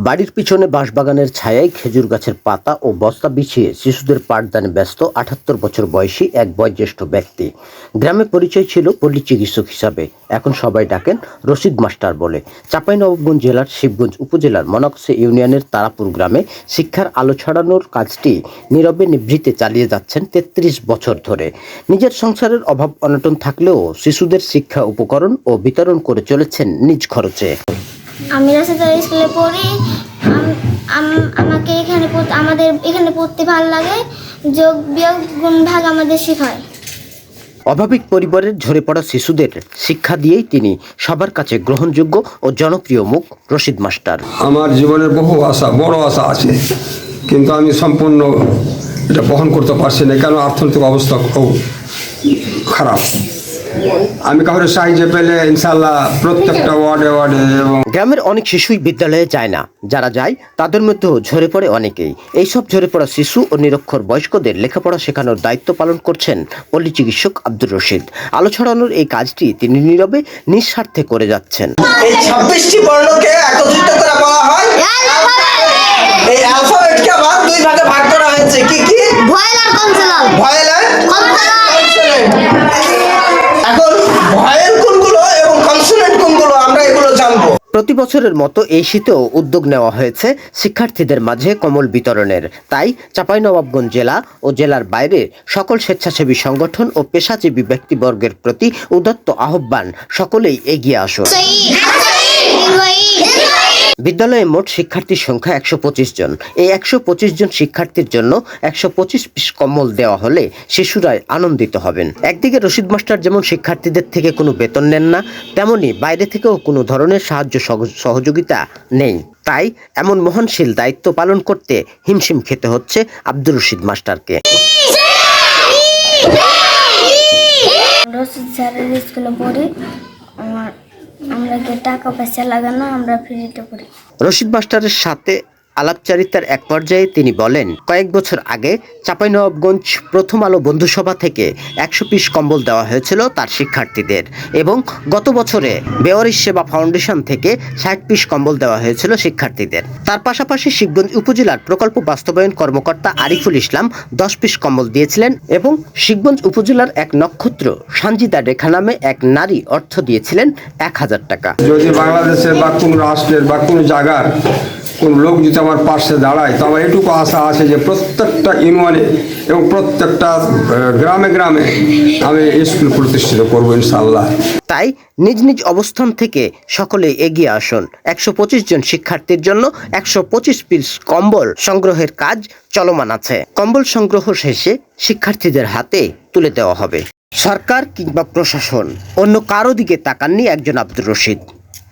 বাড়ির পিছনে বাঁশবাগানের ছায়ায় খেজুর গাছের পাতা ও বস্তা বিছিয়ে শিশুদের পাঠদানে ব্যস্ত ৭৮ বছর বয়সী এক বয়োজ্যেষ্ঠ ব্যক্তি। গ্রামে পরিচয় ছিল পল্লী চিকিৎসক হিসাবে, এখন সবাই ডাকেন রশিদ মাস্টার বলে। চাঁপাইনবাবগঞ্জ জেলার শিবগঞ্জ উপজেলার মনাকসে ইউনিয়নের তারাপুর গ্রামে শিক্ষার আলো ছড়ানোর কাজটি নীরবে নিভৃতে চালিয়ে যাচ্ছেন ৩৩ বছর ধরে। নিজের সংসারের অভাব অনটন থাকলেও শিশুদের শিক্ষা উপকরণ ও বিতরণ করে চলেছেন নিজ খরচে। আমি রাশিদার স্কুলে পড়ি। আমাদের এখানে পড়তে ভালো লাগে। যোগ বিয়োগ গুণ ভাগ আমাদের শেখায়। অভাবিক পরিবারের ঝরে পড়া শিশুদের শিক্ষা দিয়েই তিনি সবার কাছে গ্রহণযোগ্য ও জনপ্রিয় মুখ রশিদ মাস্টার। আমার জীবনের বহু আশা, বড় আশা আছে, কিন্তু আমি সম্পূর্ণ এটা বহন করতে পারছি না, কেন অর্থনৈতিক অবস্থা খুব খারাপ। আমি কাউরে সাহায্য পেলে ইনশাল্লাহ প্রত্যেকটা ওয়ার্ডে এবং গ্রামের অনেক শিশুই বিদ্যালয়ে যায় না, যারা যায় তাদের মধ্যেও ঝরে পড়ে অনেকেই। এইসব ঝরে পড়া শিশু ও নিরক্ষর বয়স্কদের লেখাপড়া শেখানোর দায়িত্ব পালন করছেন পল্লী চিকিৎসক আব্দুর রশিদ। আলো ছড়ানোর এই কাজটি তিনি নীরবে নিঃস্বার্থে করে যাচ্ছেন। এই 26টি বর্ণকে একত্রিত করে বলা হয় এই অ্যালফাবেটকে আবার দুই ভাগে ভাগ করা হয়েছে। কি কি? ভয়েল আর কনসোনেন্ট। ভয়েল আর কনসোনেন্ট। এখন ভয়েল কোনগুলো এবং কনসোনেন্ট কোনগুলো আমরা এগুলো জানবো। প্রতি বছরের মতো এই শীতেও উদ্যোগ নেওয়া হয়েছে শিক্ষার্থীদের মাঝে কম্বল বিতরণের। তাই চাঁপাইনবাবগঞ্জ জেলা ও জেলার বাইরে সকল স্বেচ্ছাসেবী সংগঠন ও পেশাজীবী ব্যক্তিবর্গের প্রতি উদাত্ত আহ্বান, সকলেই এগিয়ে আসুন। বিদ্যালয়ে মোট শিক্ষার্থীর সংখ্যা ১২৫ জন। এই ১২৫ জন শিক্ষার্থীর জন্য ১২৫ পিস কম্বল দেওয়া হলে শিশুরাই আনন্দিত হবেন। একদিকে রশিদ মাস্টার যেমন শিক্ষার্থীদের থেকে কোনো বেতন নেন না, তেমনি বাইরে থেকেও কোনো ধরনের সাহায্য সহযোগিতা নেই। তাই এমন মহানশীল দায়িত্ব পালন করতে হিমশিম খেতে হচ্ছে আব্দুর রশিদ মাস্টারকে। রশিদ স্যারের স্কুলে পড়ি। আমরা টাকা পয়সা লাগানো, আমরা ফ্রিতে পড়ি। রশিদ মাস্টারের সাথে আলাপচারিতার এক পর্যায়ে তিনি বলেন, কয়েক বছর আগে চাঁপাইনবাবগঞ্জ প্রথম আলো বন্ধুসভা থেকে ১০০ পিস কম্বল দেওয়া হয়েছিল তার শিক্ষার্থীদের, এবং গত বছরে বেওয়ারিশ সেবা ফাউন্ডেশন থেকে ৬০ পিস কম্বল দেওয়া হয়েছিল শিক্ষার্থীদের। তার পাশাপাশি শিবগঞ্জ উপজেলার প্রকল্প বাস্তবায়ন কর্মকর্তা আরিফুল ইসলাম ১০ পিস কম্বল দিয়েছিলেন, এবং শিবগঞ্জ উপজেলার এক নক্ষত্র সানজিদা রেখা নামে এক নারী অর্থ দিয়েছিলেন ১,০০০ টাকা। যদি বাংলাদেশের বা কোনো রাষ্ট্রের বা কোনো জায়গার কোন লোক যদি আমার পাশে দাঁড়ায়, তো আমার এটুকু আশা আছে যে প্রত্যেকটা ইউনিয়নে এবং প্রত্যেকটা গ্রামে গ্রামে আমি স্কুল প্রতিষ্ঠিত করবো ইনশাআল্লাহ। তাই নিজ নিজ অবস্থান থেকে সকলে এগিয়ে আসুন। ১২৫ জন শিক্ষার্থীর জন্য ১২৫ পিস কম্বল সংগ্রহের কাজ চলমান আছে। কম্বল সংগ্রহ শেষে শিক্ষার্থীদের হাতে তুলে দেওয়া হবে। সরকার কিংবা প্রশাসন অন্য কারো দিকে তাকাননি একজন আব্দুর রশিদ।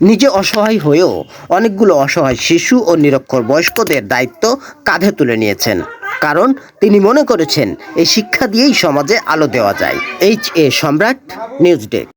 নিজে অসহায় হয়েও অনেকগুলো অসহায় শিশু ও নিরক্ষর বয়স্কদের দায়িত্ব কাঁধে তুলে নিয়েছেন, কারণ তিনি মনে করেছেন এই শিক্ষা দিয়েই সমাজে আলো দেওয়া যায়। HA সম্রাট, নিউজ ডেস্ক।